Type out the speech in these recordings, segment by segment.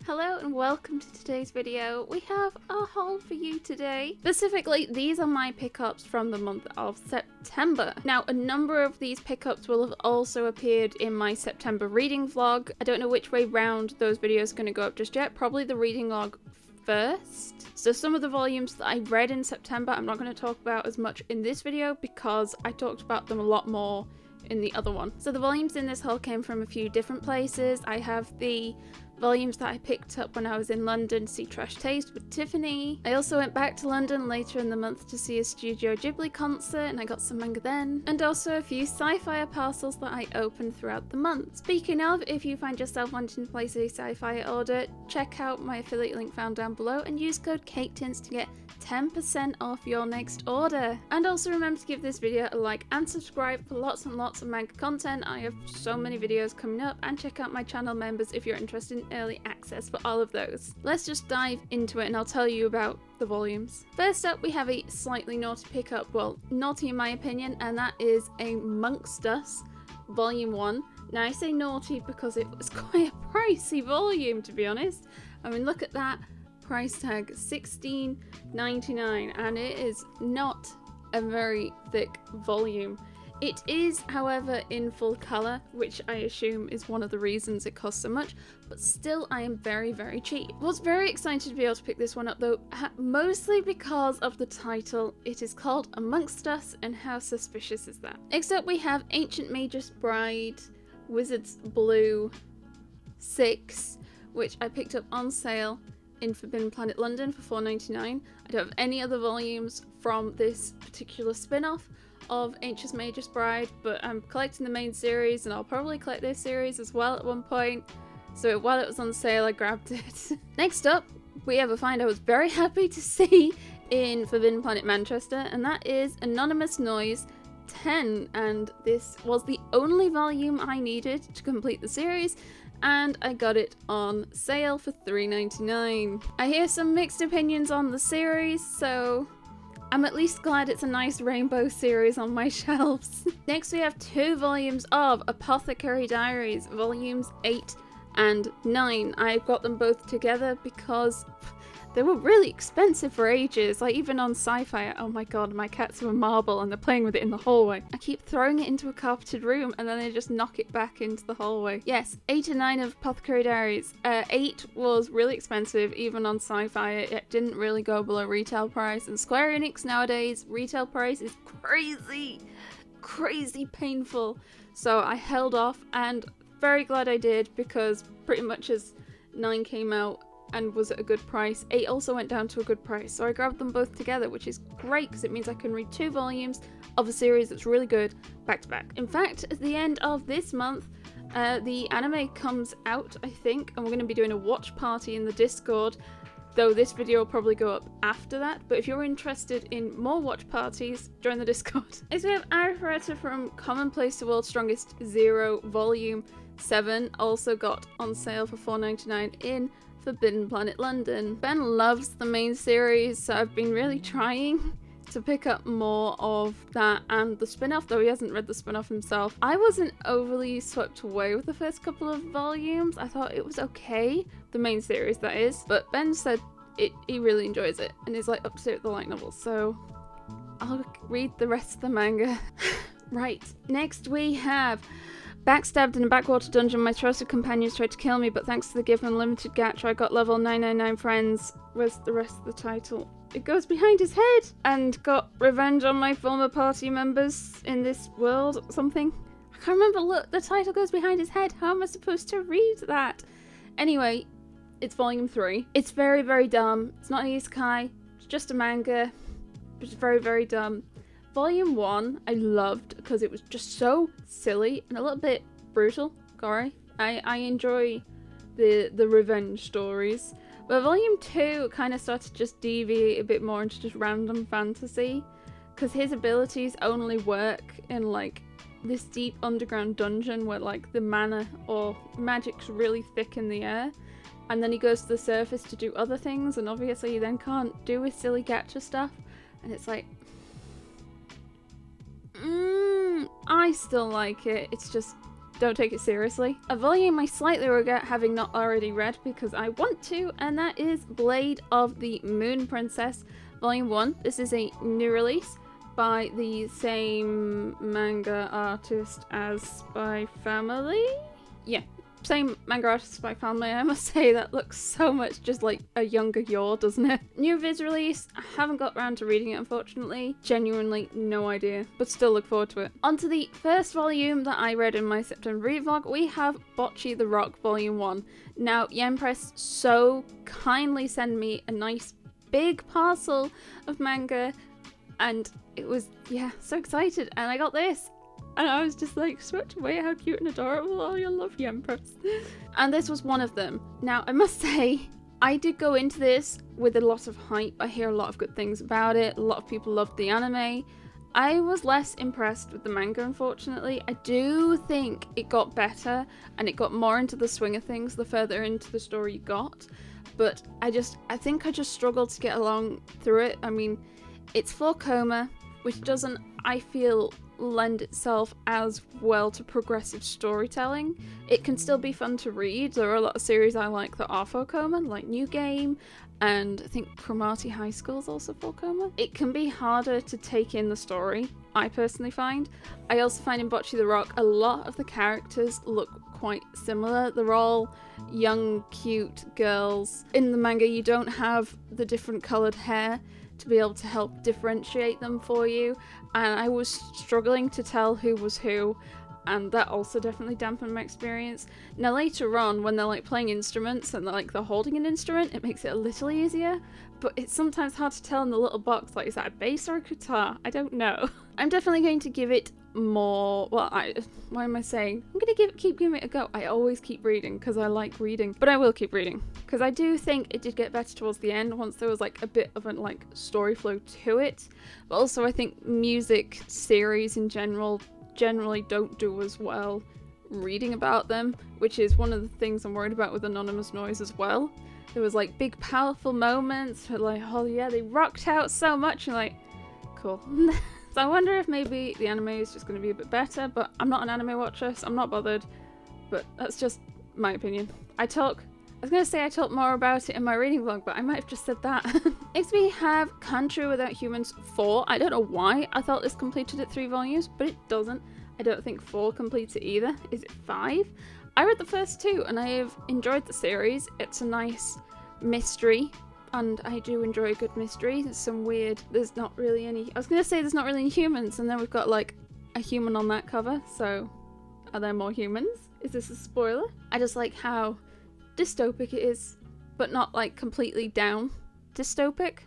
Hello and welcome to today's video. We have a haul for you today. Specifically, these are my pickups from the month of September. Now, a number of these pickups will have also appeared in my September reading vlog. I don't know which way round those videos are going to go up just yet. Probably the reading log first. So some of the volumes that I read in September, I'm not going to talk about as much in this video because I talked about them a lot more in the other one. So the volumes in this haul came from a few different places. I have the volumes that I picked up when I was in London to see Trash Taste with Tiffany. I also went back to London later in the month to see a Studio Ghibli concert and I got some manga then. And also a few sci-fi parcels that I opened throughout the month. Speaking of, if you find yourself wanting to place a sci-fi order, check out my affiliate link found down below and use code Caketinz to get 10% off your next order. And also remember to give this video a like and subscribe for lots and lots of manga content. I have so many videos coming up, and check out my channel members if you're interested in early access for all of those. Let's just dive into it and I'll tell you about the volumes. First up, we have a slightly naughty pickup, well, naughty in my opinion, and that is Amongst Us Volume 1. Now I say naughty because it was quite a pricey volume, to be honest. I mean, look at that price tag, $16.99, and it is not a very thick volume. It is, however, in full colour, which I assume is one of the reasons it costs so much, but still I am very, very cheap. I was very excited to be able to pick this one up though, mostly because of the title. It is called Amongst Us, and how suspicious is that? Next up we have Ancient Magus Bride, Wizard's Blue 6, which I picked up on sale in Forbidden Planet London for $4.99. I don't have any other volumes from this particular spin-off of Ancient Magus Bride, but I'm collecting the main series and I'll probably collect this series as well at one point, so while it was on sale I grabbed it. Next up we have a find I was very happy to see in Forbidden Planet Manchester, and that is Anonymous Noise 10, and this was the only volume I needed to complete the series, and I got it on sale for $3.99. I hear some mixed opinions on the series, so I'm at least glad it's a nice rainbow series on my shelves. Next we have two volumes of Apothecary Diaries, volumes 8 and 9. I got them both together because they were really expensive for ages, like even on Sci-Fi. Oh my god, my cats have a marble and they're playing with it in the hallway. I keep throwing it into a carpeted room and then they just knock it back into the hallway. Yes, 8 and 9 of Apothecary Diaries. 8 was really expensive, even on Sci-Fi. It didn't really go below retail price, and Square Enix nowadays, retail price is crazy painful. So I held off, and very glad I did, because pretty much as 9 came out and was at a good price, 8 also went down to a good price, so I grabbed them both together, which is great because it means I can read 2 volumes of a series that's really good back to back. In fact, at the end of this month, the anime comes out, I think, and we're going to be doing a watch party in the Discord, though this video will probably go up after that. But if you're interested in more watch parties, join the Discord. Next we have Arifureta from Commonplace to World's Strongest Zero Volume 7, also got on sale for $4.99 in Forbidden Planet London. Ben loves the main series, so I've been really trying to pick up more of that and the spin-off, though he hasn't read the spin-off himself. I wasn't overly swept away with the first couple of volumes. I thought it was okay, the main series that is, but Ben said he really enjoys it and is like up to date with the light novel, so I'll read the rest of the manga. Right, next we have Backstabbed in a backwater dungeon. My trusted companions tried to kill me, but thanks to the given limited gacha I got level 999 friends. Where's the rest of the title? It goes behind his head. And got revenge on my former party members in this world or something. I can't remember. Look, the title goes behind his head. How am I supposed to read that? Anyway, it's volume 3. It's very, very dumb. It's not an isekai. It's just a manga. It's very, very dumb. Volume 1 I loved because it was just so silly and a little bit brutal, gory. I enjoy the revenge stories. But Volume 2 kind of started to just deviate a bit more into just random fantasy, because his abilities only work in like this deep underground dungeon where like the mana or magic's really thick in the air, and then he goes to the surface to do other things, and obviously he then can't do his silly gacha stuff, and it's like I still like it. It's just don't take it seriously. A volume I slightly regret having not already read because I want to, and that is Blade of the Moon Princess Volume 1. This is a new release by the same manga artist as Spy Family? Yeah, same manga artist as Spy Family. I must say that looks so much just like a younger Yor, doesn't it? New Viz release. I haven't got around to reading it, unfortunately. Genuinely no idea, but still look forward to it. On to the first volume that I read in my September read vlog. We have Botchy The Rock Volume 1. Now, Press so kindly sent me a nice big parcel of manga, and it was, yeah, so excited, and I got this and I was just like swept away how cute and adorable. Oh, you love Press. And this was one of them. Now I must say, I did go into this with a lot of hype. I hear a lot of good things about it. A lot of people loved the anime. I was less impressed with the manga, unfortunately. I do think it got better and it got more into the swing of things the further into the story you got, but I think I just struggled to get along through it. I mean, it's 4-coma, which doesn't, I feel, lend itself as well to progressive storytelling. It can still be fun to read. There are a lot of series I like that are 4-coma, like New Game, and I think Cromarty High School is also 4-coma. It can be harder to take in the story, I personally find. I also find in Botchy The Rock, a lot of the characters look quite similar. They're all young, cute girls. In the manga, you don't have the different coloured hair to be able to help differentiate them for you, and I was struggling to tell who was who, and that also definitely dampened my experience. Now later on, when they're like playing instruments and they're holding an instrument, it makes it a little easier, but it's sometimes hard to tell in the little box, like, is that a bass or a guitar? I don't know. I'm definitely going to give it more, well, why am I saying? I'm gonna keep giving it a go. I always keep reading because I like reading, but I will keep reading because I do think it did get better towards the end once there was like a bit of a like story flow to it. But also I think music series in generally don't do as well reading about them, which is one of the things I'm worried about with Anonymous Noise as well. There was like big powerful moments where like, oh yeah, they rocked out so much, and like, cool. So I wonder if maybe the anime is just going to be a bit better, but I'm not an anime watcher, so I'm not bothered. But that's just my opinion. I was going to say I talk more about it in my reading vlog, but I might have just said that. Next we have Country Without Humans 4. I don't know why I thought this completed at 3 volumes, but it doesn't. I don't think 4 completes it either. Is it 5? I read the first 2 and I have enjoyed the series. It's a nice mystery, and I do enjoy a good mystery. There's not really any, I was going to say there's not really any humans, and then we've got like a human on that cover, so are there more humans? Is this a spoiler? I just like how dystopic it is, but not like completely down dystopic.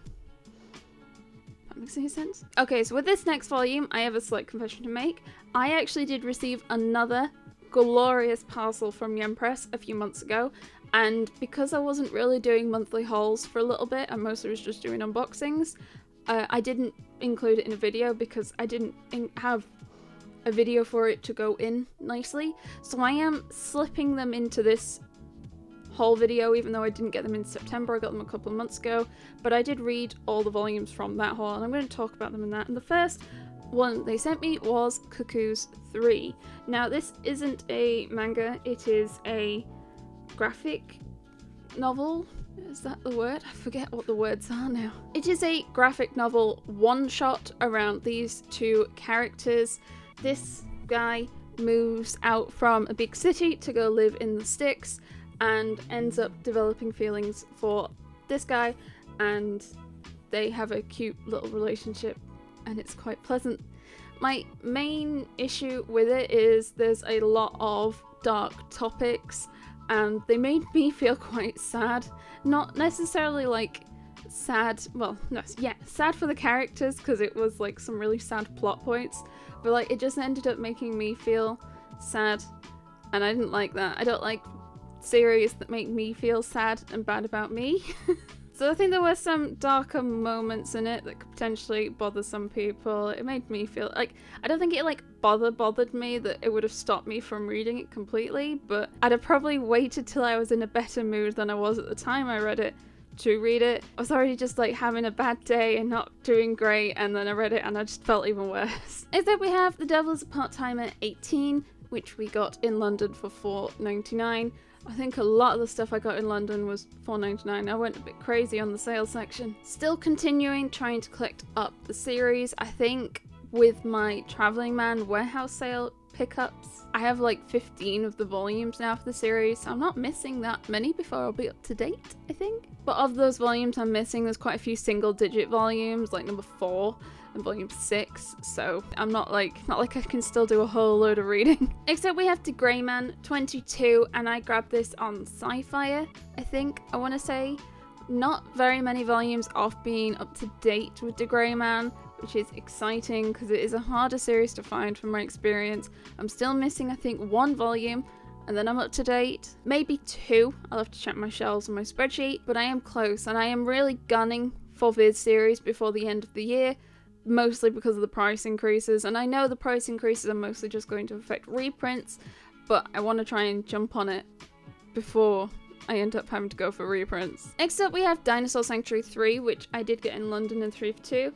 That makes any sense? Okay, so with this next volume, I have a slight confession to make. I actually did receive another glorious parcel from Press a few months ago, and because I wasn't really doing monthly hauls for a little bit, and mostly was just doing unboxings, I didn't include it in a video because I didn't have a video for it to go in nicely. So I am slipping them into this haul video, even though I didn't get them in September. I got them a couple of months ago, but I did read all the volumes from that haul, and I'm going to talk about them in that. And the first one they sent me was Cuckoos 3. Now this isn't a manga, it is a graphic novel. Is that the word? I forget what the words are now. It is a graphic novel one-shot around these two characters. This guy moves out from a big city to go live in the sticks and ends up developing feelings for this guy, and they have a cute little relationship and it's quite pleasant. My main issue with it is there's a lot of dark topics, and they made me feel quite sad. Not necessarily like sad, well, no, yeah, sad for the characters because it was like some really sad plot points, but like it just ended up making me feel sad, and I didn't like that. I don't like series that make me feel sad and bad about me. So I think there were some darker moments in it that could potentially bother some people. It made me feel like, I don't think it like bothered me that it would have stopped me from reading it completely, but I'd have probably waited till I was in a better mood than I was at the time I read it to read it. I was already just like having a bad day and not doing great, and then I read it and I just felt even worse. Next up we have The Devil is a Part-Timer 18. which we got in London for £4.99. I think a lot of the stuff I got in London was £4.99. I went a bit crazy on the sales section. Still continuing trying to collect up the series. I think with my Traveling Man warehouse sale pickups, I have like 15 of the volumes now for the series, so I'm not missing that many before I'll be up to date, I think. But of those volumes I'm missing, there's quite a few single digit volumes, like number 4 and volume 6, so I'm not like I can still do a whole load of reading. Except we have The Grey Man 22, and I grabbed this on Sci-Fi, I think, I want to say. Not very many volumes off being up to date with The Grey Man, which is exciting because it is a harder series to find from my experience. I'm still missing, I think, 1 volume, and then I'm up to date. Maybe 2, I'll have to check my shelves on my spreadsheet, but I am close, and I am really gunning for this series before the end of the year, mostly because of the price increases, and I know the price increases are mostly just going to affect reprints, but I want to try and jump on it before I end up having to go for reprints. Next up we have Dinosaur Sanctuary 3, which I did get in London in 3 for 2.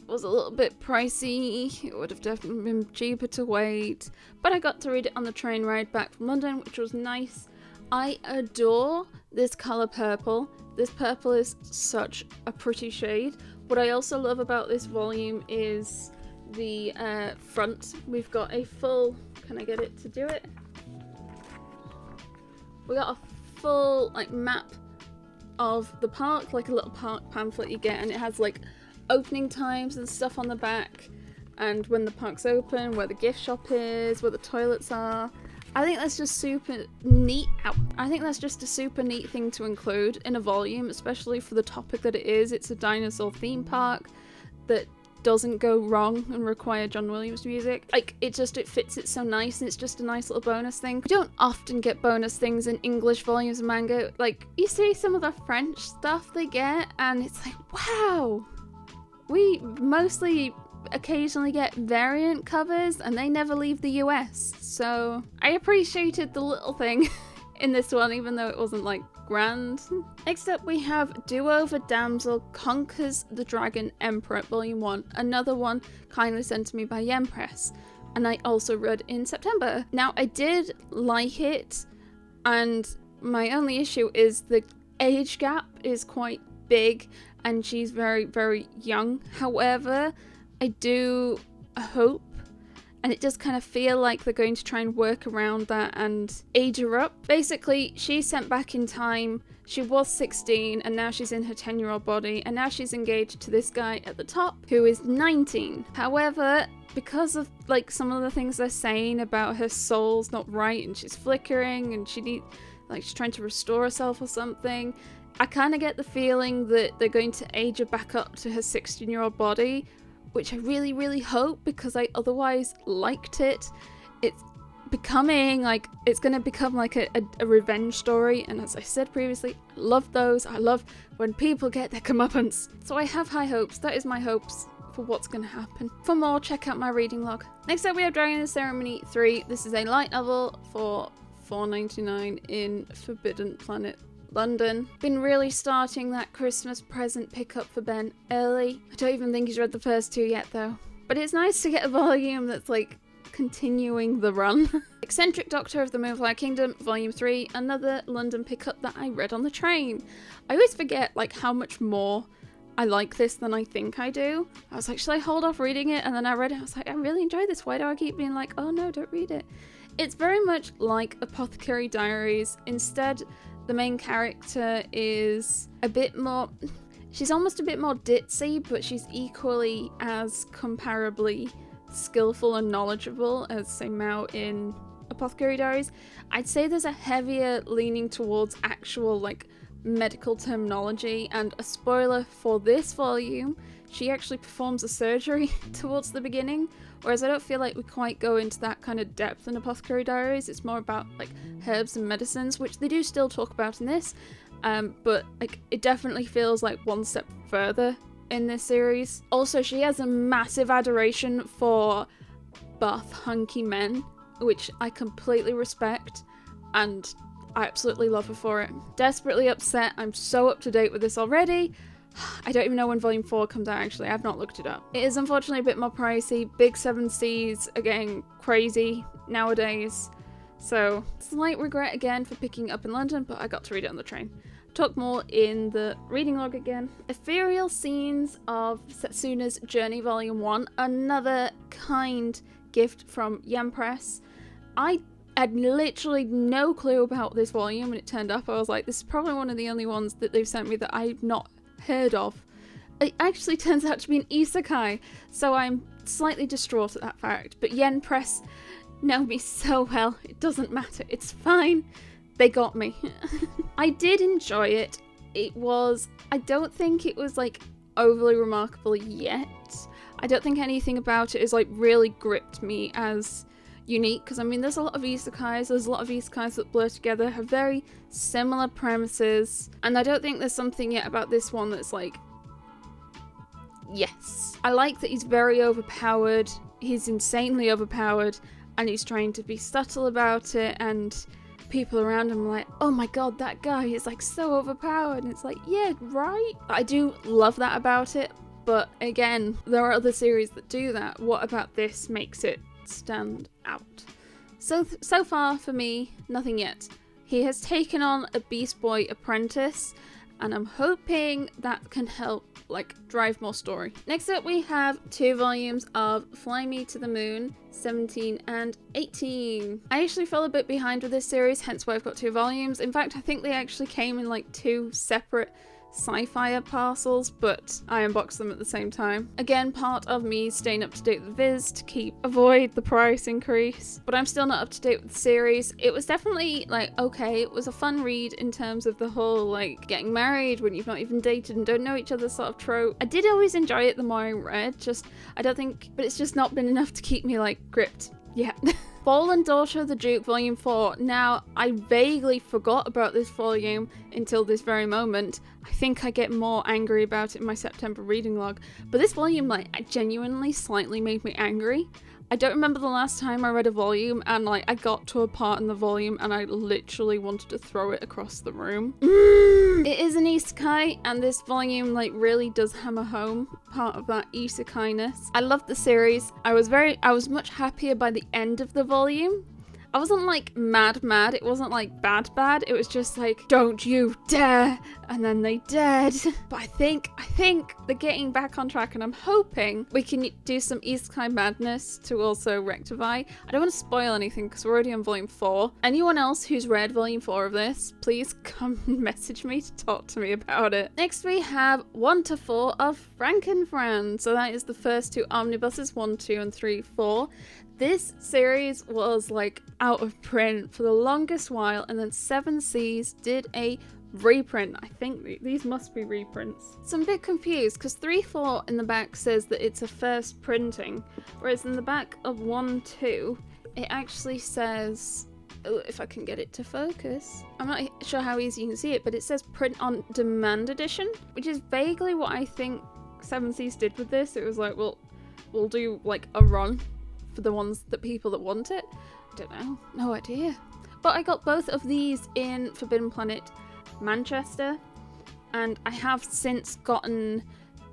It was a little bit pricey, it would have definitely been cheaper to wait, but I got to read it on the train ride back from London, which was nice. I adore this colour purple. This purple is such a pretty shade. What I also love about this volume is the front. We've got a full, can I get it to do it? We got a full like map of the park, like a little park pamphlet you get, and it has like opening times and stuff on the back, and when the park's open, where the gift shop is, where the toilets are. I think that's just super neat. I think that's just a super neat thing to include in a volume, especially for the topic that it is. It's a dinosaur theme park that doesn't go wrong and require John Williams music. Like, it fits it so nice, and it's just a nice little bonus thing. We don't often get bonus things in English volumes of manga. Like, you see some of the French stuff they get, and it's like, wow! We mostly occasionally get variant covers, and they never leave the US, so I appreciated the little thing in this one, even though it wasn't like grand. Next up we have Duo the Damsel Conquers the Dragon Emperor Volume 1, another one kindly sent to me by Yen Press, and I also read in September. Now, I did like it, and my only issue is the age gap is quite big, and she's very, very young. However, I do hope, and it does kind of feel like they're going to try and work around that and age her up. Basically, she's sent back in time. She was 16, and now she's in her 10-year-old body, and now she's engaged to this guy at the top who is 19. However, because of like some of the things they're saying about her soul's not right, and she's flickering, and she's trying to restore herself or something, I kind of get the feeling that they're going to age her back up to her 16-year-old body, which I really, really hope, because I otherwise liked it. It's going to become like a revenge story, and as I said previously, I love those. I love when people get their comeuppance. So I have high hopes. That is my hopes for what's going to happen. For more, check out my reading log. Next up we have Dragon and Ceremony 3. This is a light novel for £4.99 in Forbidden Planet London. Been really starting that Christmas present pickup for Ben early. I don't even think he's read the first 2 yet though. But it's nice to get a volume that's like continuing the run. Eccentric Doctor of the Moonflower Kingdom, Volume 3, another London pickup that I read on the train. I always forget like how much more I like this than I think I do. I was like, should I hold off reading it? And then I read it, I was like, I really enjoy this. Why do I keep being like, oh no, don't read it? It's very much like Apothecary Diaries. Instead, the main character is a bit more, she's almost a bit more ditzy, but she's equally as comparably skillful and knowledgeable as, say, Mao in Apothecary Diaries. I'd say there's a heavier leaning towards actual, like, medical terminology, and a spoiler for this volume, she actually performs a surgery towards the beginning, whereas I don't feel like we quite go into that kind of depth in Apothecary Diaries. It's more about like herbs and medicines, which they do still talk about in this, but like it definitely feels like one step further in this series. Also, she has a massive adoration for buff, hunky men, which I completely respect, and I absolutely love her for it. Desperately upset. I'm so up to date with this already. I don't even know when volume 4 comes out, actually. I've not looked it up. It is unfortunately a bit more pricey. Big 7Cs are getting crazy nowadays. So, slight regret again for picking it up in London, but I got to read it on the train. Talk more in the reading log again. Ethereal Scenes of Setsuna's Journey Volume 1. Another kind gift from Yen Press. I had literally no clue about this volume when it turned up. I was like, this is probably one of the only ones that they've sent me that I've not heard of. It actually turns out to be an isekai, so I'm slightly distraught at that fact. But Yen Press know me so well, it doesn't matter, it's fine. They got me. I did enjoy it. I don't think it was like overly remarkable yet. I don't think anything about it is like really gripped me as unique, because I mean there's a lot of isekais that blur together, have very similar premises, and I don't think there's something yet about this one that's like, yes. I like that he's very overpowered, he's insanely overpowered, and he's trying to be subtle about it, and people around him are like, oh my god, that guy is like so overpowered, and it's like, yeah, right? I do love that about it, but again, there are other series that do that. What about this makes it stand out? So far for me, nothing yet. He has taken on a Beast Boy apprentice, and I'm hoping that can help like drive more story. Next up we have 2 volumes of Fly Me to the Moon, 17 and 18. I actually fell a bit behind with this series, hence why I've got 2 volumes. In fact, I think they actually came in like 2 separate sci-fi parcels, but I unboxed them at the same time. Again, part of me staying up to date with Viz to avoid the price increase, but I'm still not up to date with the series. It was definitely like, okay, it was a fun read in terms of the whole like getting married when you've not even dated and don't know each other sort of trope. I did always enjoy it the more I read, but it's just not been enough to keep me like gripped yet. Fallen Daughter of the Duke Volume 4. Now, I vaguely forgot about this volume until this very moment. I think I get more angry about it in my September reading log, but this volume like genuinely slightly made me angry. I don't remember the last time I read a volume and like I got to a part in the volume and I literally wanted to throw it across the room. It is an isekai, and this volume like really does hammer home part of that isekai-ness. I loved the series. I was much happier by the end of the volume. I wasn't like mad, it wasn't like bad, it was just like, don't you dare, and then they dared. But I think they're getting back on track, and I'm hoping we can do some isekai madness to also rectify. I don't want to spoil anything because we're already on volume 4. Anyone else who's read volume 4 of this, please come message me to talk to me about it. Next we have 1 to 4 of Frankenfran. So that is the first 2 omnibuses, 1, 2, and 3, 4. This series was like out of print for the longest while, and then 7Cs did a reprint. I think these must be reprints. So I'm a bit confused because 3-4 in the back says that it's a first printing, whereas in the back of 1-2 it actually says, oh, if I can get it to focus, I'm not sure how easy you can see it, but it says print on demand edition, which is vaguely what I think 7Cs did with this. It was like, well, we'll do like a run for the people that want it. I don't know, no idea. But I got both of these in Forbidden Planet Manchester, and I have since gotten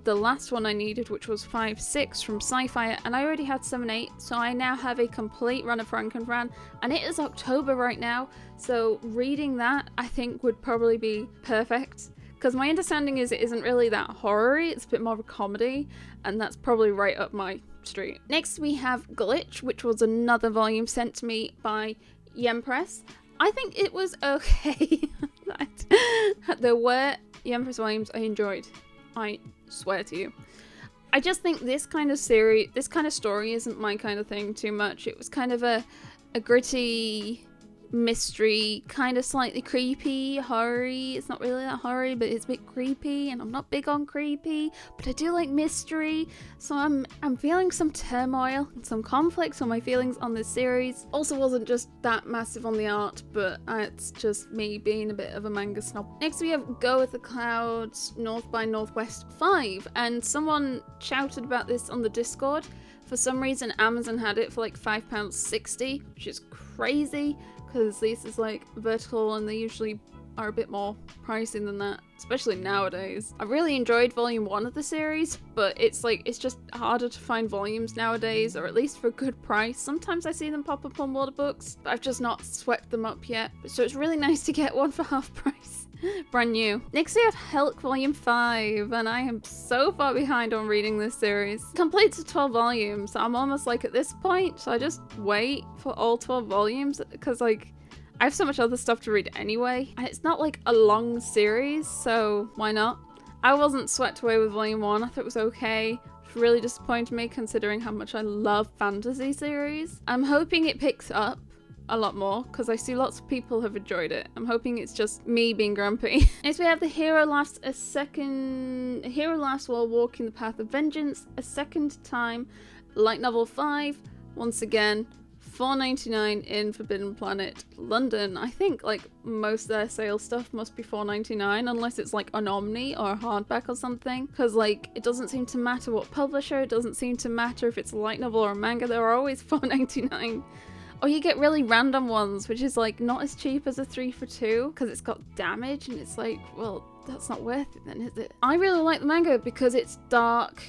the last one I needed, which was 5-6 from Sci-Fi, and I already had 7-8, so I now have a complete run of Frankenfran, and it is October right now, so reading that I think would probably be perfect. Because my understanding is it isn't really that horror-y, it's a bit more of a comedy, and that's probably right up my street. Next we have Glitch, which was another volume sent to me by Yen Press. I think it was okay. There were Yen Press volumes I enjoyed, I swear to you. I just think this kind of series, this kind of story isn't my kind of thing too much. It was kind of a gritty mystery, kind of slightly creepy, horror-y. It's not really that horror, but it's a bit creepy, and I'm not big on creepy, but I do like mystery, so I'm feeling some turmoil and some conflicts on my feelings on this series. Also wasn't just that massive on the art, but it's just me being a bit of a manga snob. Next we have Go With The Clouds, North by Northwest 5, and someone shouted about this on the Discord. For some reason Amazon had it for like £5.60, which is crazy, because this is like vertical and they're usually are a bit more pricey than that, especially nowadays. I really enjoyed volume 1 of the series, but it's like, it's just harder to find volumes nowadays, or at least for a good price. Sometimes I see them pop up on water books, but I've just not swept them up yet. So it's really nice to get one for half price. Brand new. Next we have Helk Volume 5, and I am so far behind on reading this series. Complete to 12 volumes, so I'm almost like at this point, so I just wait for all 12 volumes, because like, I have so much other stuff to read anyway, and it's not like a long series, so why not? I wasn't swept away with Volume 1, I thought it was okay. It really disappointed me considering how much I love fantasy series. I'm hoping it picks up a lot more, because I see lots of people have enjoyed it. I'm hoping it's just me being grumpy. Next we have The Hero Laughs While Walking the Path of Vengeance a second time. Light novel 5, once again, $4.99 in Forbidden Planet, London. I think like most of their sale stuff must be $4.99 unless it's like an Omni or a hardback or something, because like it doesn't seem to matter what publisher, it doesn't seem to matter if it's a light novel or a manga, they're always $4.99. Or you get really random ones, which is like not as cheap as a 3 for 2 because it's got damage, and it's like, well, that's not worth it then, is it? I really like the manga because it's dark,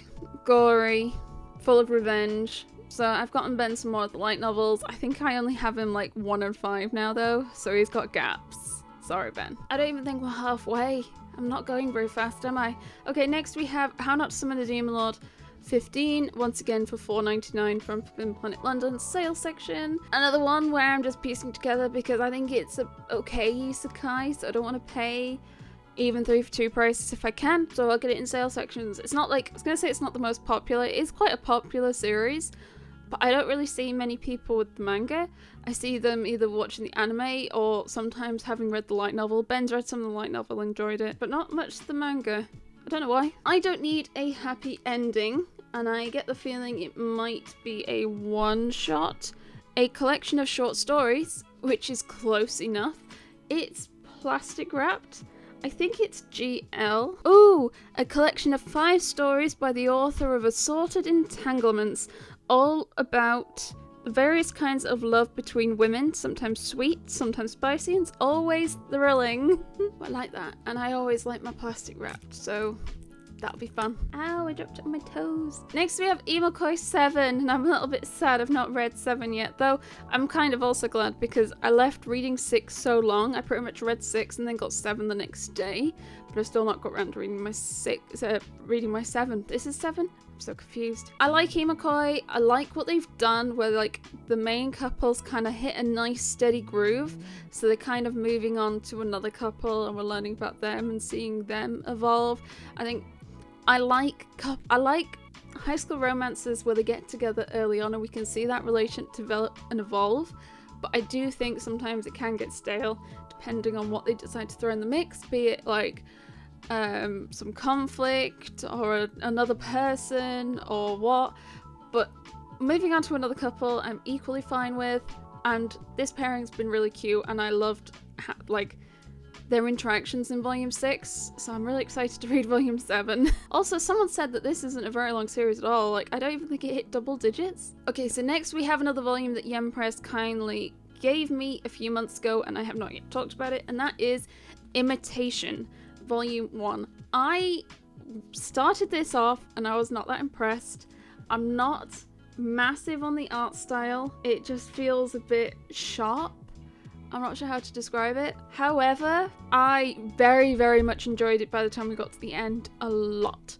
gory, full of revenge. So I've gotten Ben some more of the light novels. I think I only have him like 1 and 5 now though, so he's got gaps. Sorry, Ben. I don't even think we're halfway. I'm not going very fast, am I? Okay, next we have How Not to Summon a Demon Lord 15, once again for $4.99 from Forbidden Planet London sale section. Another one where I'm just piecing together because I think it's a okay isekai, so I don't want to pay even 3 for 2 prices if I can, so I'll get it in sale sections. It's not like, I was gonna say it's not the most popular, it is quite a popular series, but I don't really see many people with the manga. I see them either watching the anime or sometimes having read the light novel. Ben's read some of the light novel, enjoyed it, but not much the manga. I don't know why. I don't need a happy ending, and I get the feeling it might be a one-shot. A collection of short stories, which is close enough. It's plastic wrapped. I think it's GL. Ooh, a collection of 5 stories by the author of Assorted Entanglements, all about various kinds of love between women, sometimes sweet, sometimes spicy, and it's always thrilling. I like that, and I always like my plastic wrapped, so that'll be fun. Ow, I dropped it on my toes. Next we have Imokoi 7, and I'm a little bit sad I've not read 7 yet, though I'm kind of also glad because I left reading 6 so long. I pretty much read 6 and then got 7 the next day, but I've still not got around to reading my 7. This is 7? I'm so confused. I like Imokoi. I like what they've done where like the main couples kind of hit a nice steady groove, so they're kind of moving on to another couple and we're learning about them and seeing them evolve. I think I like high school romances where they get together early on and we can see that relationship develop and evolve, but I do think sometimes it can get stale depending on what they decide to throw in the mix, be it like some conflict or another person or what. But moving on to another couple I'm equally fine with, and this pairing's been really cute and I loved like their interactions in volume 6, so I'm really excited to read volume 7. Also, someone said that this isn't a very long series at all. Like, I don't even think it hit double digits. Okay, so next we have another volume that Yen Press kindly gave me a few months ago and I have not yet talked about it, and that is Imitation Volume 1. I started this off and I was not that impressed. I'm not massive on the art style. It just feels a bit sharp. I'm not sure how to describe it. However, I very, very much enjoyed it by the time we got to the end. A lot.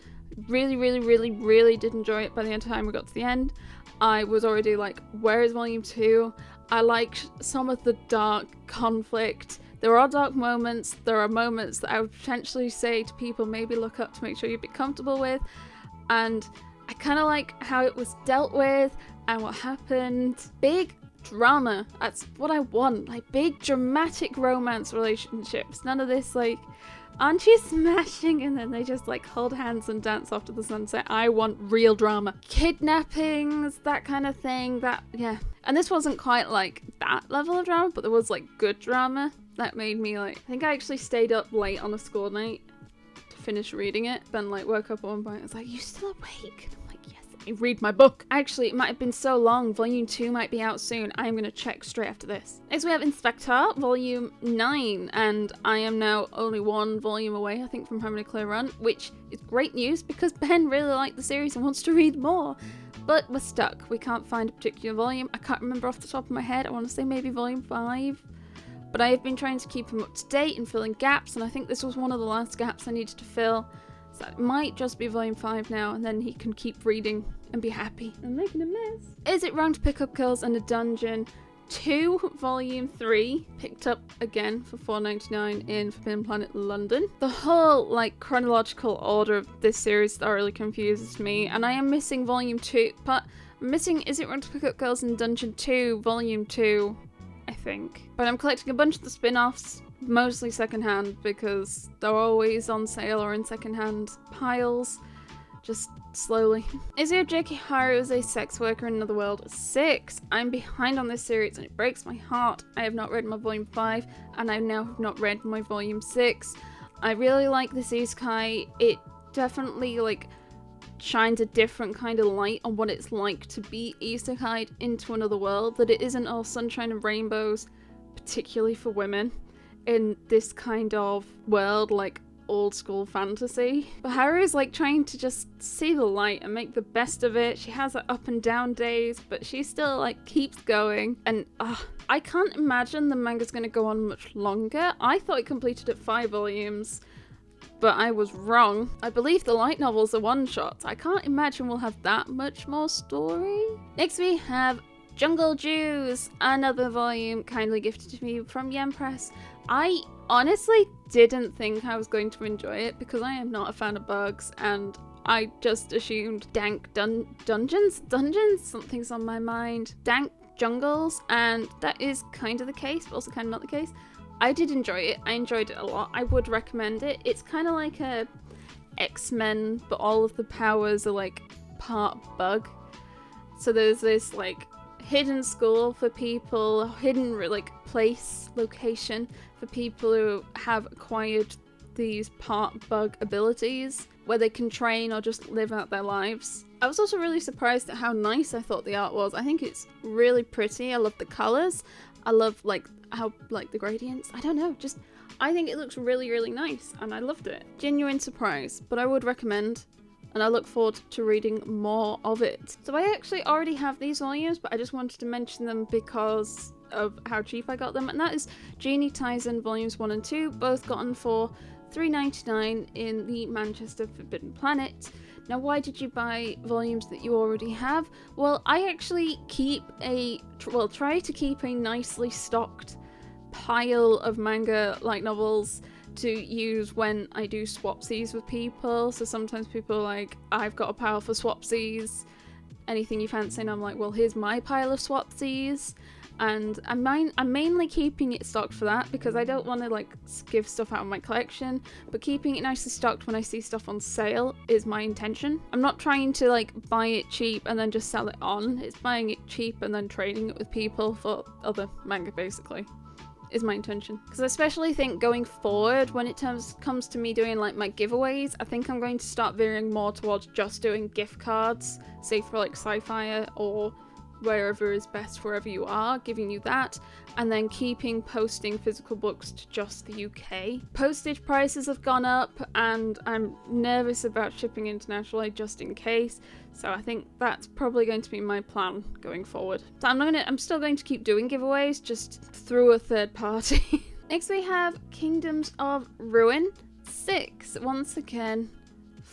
Really, really, really, really did enjoy it by the time we got to the end. I was already like, where is volume 2? I liked some of the dark conflict. There are dark moments. There are moments that I would potentially say to people, maybe look up to make sure you'd be comfortable with. And I kind of like how it was dealt with and what happened. Big drama. That's what I want. Like big dramatic romance relationships. None of this like, aren't you smashing? And then they just like hold hands and dance off to the sunset. I want real drama. Kidnappings, that kind of thing. That, yeah. And this wasn't quite like that level of drama, but there was like good drama. That made me like, I think I actually stayed up late on a school night to finish reading it. Then like woke up at one point and was like, you still awake? And I'm like, yes me read my book. Actually, it might have been so long. Volume 2 might be out soon. I'm going to check straight after this. Next we have Inspector, Volume 9, and I am now only one volume away, I think, from having a clear run, which is great news because Ben really liked the series and wants to read more. But we're stuck. We can't find a particular volume. I can't remember off the top of my head. I want to say maybe Volume 5. But I have been trying to keep him up to date and filling gaps, and I think this was one of the last gaps I needed to fill. So it might just be Volume 5 now, and then he can keep reading and be happy. I'm making a mess. Is it wrong to pick up Girls in a Dungeon 2 Volume 3? Picked up again for $4.99 in Forbidden Planet London. The whole like chronological order of this series thoroughly confuses me, and I am missing Volume 2, but I'm missing Is it wrong to pick up Girls in a Dungeon 2 Volume 2, I think. But I'm collecting a bunch of the spin-offs, mostly secondhand because they're always on sale or in secondhand piles, just slowly. Izzy J.K. Haru is a sex worker in another world 6. I'm behind on this series and it breaks my heart. I have not read my Volume 5 and I now have not read my Volume 6. I really like this isekai. It definitely like shines a different kind of light on what it's like to be isekai into another world, that it isn't all sunshine and rainbows, particularly for women in this kind of world, like old school fantasy. But Haru is like trying to just see the light and make the best of it. She has her up and down days, but she still like keeps going. And I can't imagine the manga's going to go on much longer. I thought it completed at 5 volumes, but I was wrong. I believe the light novels are one-shots. I can't imagine we'll have that much more story. Next we have Jungle Jews, another volume kindly gifted to me from Yen Press. I honestly didn't think I was going to enjoy it because I am not a fan of bugs, and I just assumed dank dungeons? Something's on my mind. Dank jungles, and that is kind of the case, but also kind of not the case. I did enjoy it. I enjoyed it a lot. I would recommend it. It's kind of like a X-Men, but all of the powers are like part bug. So there's this like hidden school for people, hidden like place, location for people who have acquired these part bug abilities where they can train or just live out their lives. I was also really surprised at how nice I thought the art was. I think it's really pretty. I love the colors. I love like how like the gradients. I don't know, just I think it looks really, really nice and I loved it. Genuine surprise, but I would recommend, and I look forward to reading more of it. So I actually already have these volumes, but I just wanted to mention them because of how cheap I got them, and that is Genie Tizen Volumes 1 and 2, both gotten for $3.99 in the Manchester Forbidden Planet. Now, why did you buy volumes that you already have? Well, I actually try to keep a nicely stocked pile of manga light novels to use when I do swapsies with people. So sometimes people are like, I've got a pile for swapsies, anything you fancy, and I'm like, well, here's my pile of swapsies. And I'm mainly keeping it stocked for that because I don't want to like give stuff out of my collection, but keeping it nicely stocked when I see stuff on sale is my intention. I'm not trying to like buy it cheap and then just sell it on. It's buying it cheap and then trading it with people for other manga, basically, is my intention. Because I especially think going forward, when it comes to me doing like my giveaways, I think I'm going to start veering more towards just doing gift cards, say for like Sci-Fi or wherever is best wherever you are, giving you that, and then posting physical books to just the UK. Postage prices have gone up and I'm nervous about shipping internationally just in case, so I think that's probably going to be my plan going forward. So I'm still going to keep doing giveaways, just through a third party. Next we have Kingdoms of Ruin 6, once again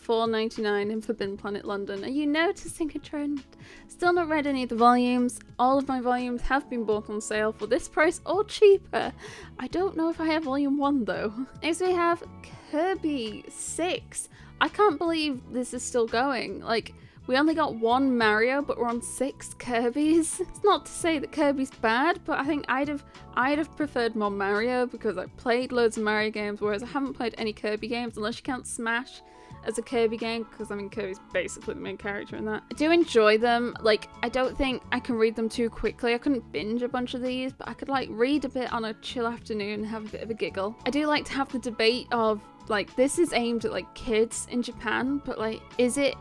$4.99 in Forbidden Planet London. Are you noticing a trend? Still not read any of the volumes. All of my volumes have been bought on sale for this price or cheaper. I don't know if I have volume 1 though. Next we have Kirby 6. I can't believe this is still going. Like, we only got 1 Mario, but we're on 6 Kirbys. It's not to say that Kirby's bad, but I think I'd have preferred more Mario because I played loads of Mario games, whereas I haven't played any Kirby games unless you count Smash as a Kirby game, because I mean Kirby's basically the main character in that. I do enjoy them. Like, I don't think I can read them too quickly. I couldn't binge a bunch of these, but I could like read a bit on a chill afternoon and have a bit of a giggle. I do like to have the debate of like, this is aimed at like kids in Japan, but like, is it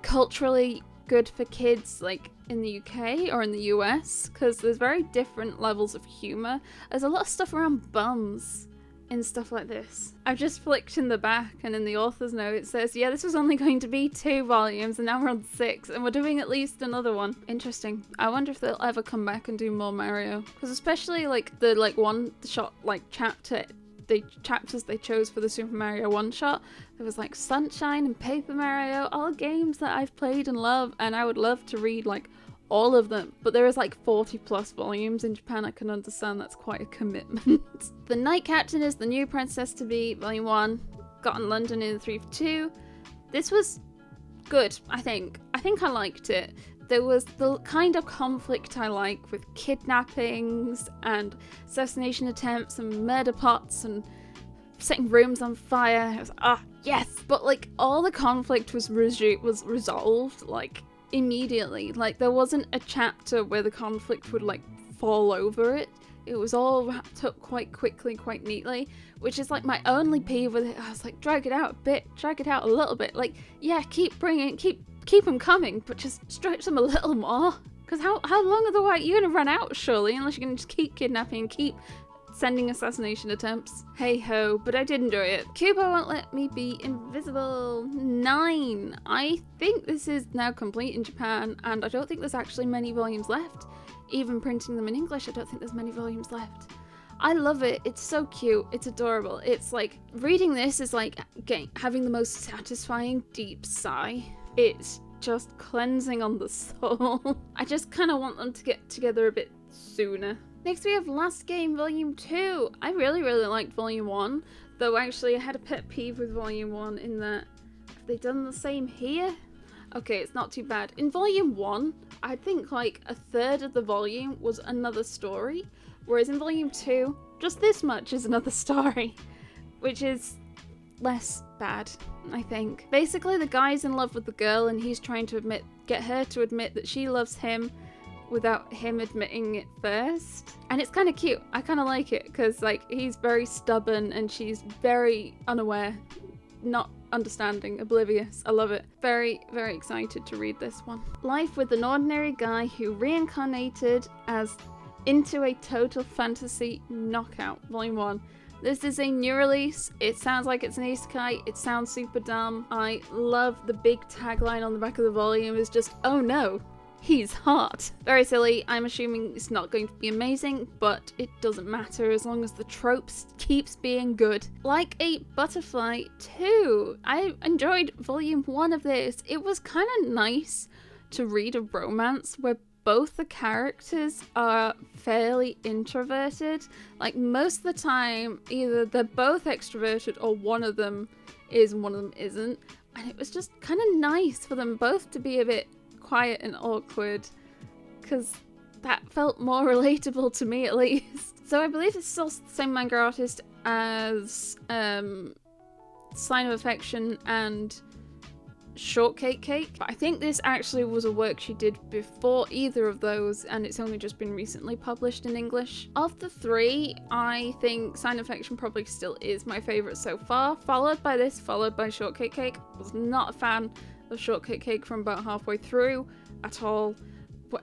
culturally good for kids like in the UK or in the US, because there's very different levels of humour. There's a lot of stuff around bums in stuff like this. I've just flicked in the back, and in the author's note it says, yeah, this was only going to be 2 volumes and now we're on 6 and we're doing at least another one. Interesting. I wonder if they'll ever come back and do more Mario, because especially like the one shot like chapters they chose for the Super Mario one shot, there was like Sunshine and Paper Mario, all games that I've played and love, and I would love to read like all of them, but there is like 40 plus volumes in Japan. I can understand that's quite a commitment. The Night Captain is the New Princess to Be, Volume 1, got in London in 3 for 2. This was good, I think. I liked it. There was the kind of conflict I like with kidnappings and assassination attempts and murder plots and setting rooms on fire. It was, yes! But like all the conflict was resolved like immediately. Like there wasn't a chapter where the conflict would like fall over it. It was all wrapped up quite quickly, quite neatly, which is like my only peeve with it. I was like, drag it out a bit, drag it out a little bit. Like, yeah, keep them coming, but just stretch them a little more. Because how long otherwise you're gonna run out, surely, unless you're gonna just keep kidnapping and keep sending assassination attempts. Hey ho, but I did enjoy it. Kubo Won't Let Me Be Invisible 9. I think this is now complete in Japan, and I don't think there's actually many volumes left. Even printing them in English, I don't think there's many volumes left. I love it. It's so cute. It's adorable. It's like, reading this is like having the most satisfying deep sigh. It's just cleansing on the soul. I just kind of want them to get together a bit sooner. Next we have Last Game Volume 2. I really liked Volume 1, though actually I had a pet peeve with Volume 1 in that, have they done the same here? Okay, it's not too bad. In Volume 1, I think like a third of the volume was another story, whereas in Volume 2, just this much is another story, which is less bad, I think. Basically, the guy's in love with the girl and he's trying to get her to admit that she loves him without him admitting it first. And it's kind of cute. I kind of like it because like he's very stubborn and she's very unaware, not understanding, oblivious. I love it. Very excited to read this one. Life with an Ordinary Guy Who Reincarnated as into a Total Fantasy Knockout, Volume 1. This is a new release. It sounds like it's an isekai. It sounds super dumb. I love the big tagline on the back of the volume is just, oh no, he's hot. Very silly. I'm assuming it's not going to be amazing, but it doesn't matter as long as the tropes keeps being good. Like a Butterfly 2. I enjoyed Volume 1 of this. It was kind of nice to read a romance where both the characters are fairly introverted. Like most of the time, either they're both extroverted or one of them is and one of them isn't. And it was just kind of nice for them both to be a bit quiet and awkward, because that felt more relatable to me at least. So I believe it's still the same manga artist as Sign of Affection and Shortcake Cake, but I think this actually was a work she did before either of those, and it's only just been recently published in English. Of the three, I think Sign of Affection probably still is my favourite so far, followed by this, followed by Shortcake Cake. I was not a fan of Shortcake Cake from about halfway through at all,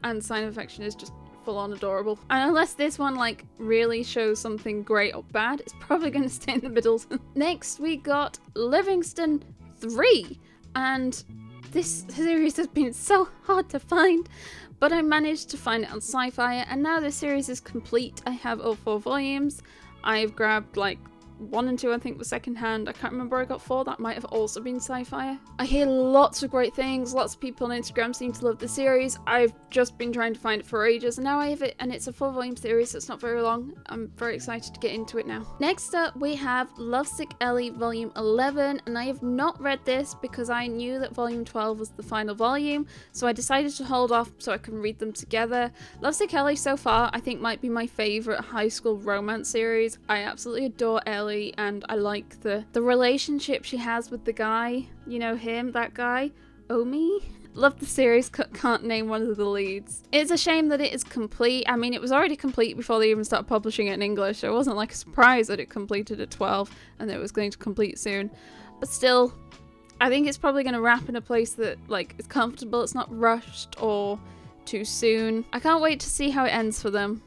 and Sign of Affection is just full-on adorable. And unless this one like really shows something great or bad, it's probably going to stay in the middle. Next we got Livingston 3. And this series has been so hard to find, but I managed to find it on Sci-Fi, and now this series is complete. I have all 4 volumes. I've grabbed like 1 and 2, I think, was secondhand. I can't remember where I got 4. That might have also been Sci-Fi. I hear lots of great things. Lots of people on Instagram seem to love the series. I've just been trying to find it for ages, and now I have it, and it's a 4-volume series, so it's not very long. I'm very excited to get into it now. Next up, we have Lovesick Ellie Volume 11, and I have not read this because I knew that Volume 12 was the final volume, so I decided to hold off so I can read them together. Lovesick Ellie so far, I think, might be my favourite high school romance series. I absolutely adore Ellie, and I like the relationship she has with the guy, you know him, that guy, Omi. Love the series, can't name one of the leads. It's a shame that it is complete. I mean, it was already complete before they even started publishing it in English. It wasn't like a surprise that it completed at 12 and that it was going to complete soon. But still, I think it's probably going to wrap in a place that like is comfortable. It's not rushed or too soon. I can't wait to see how it ends for them.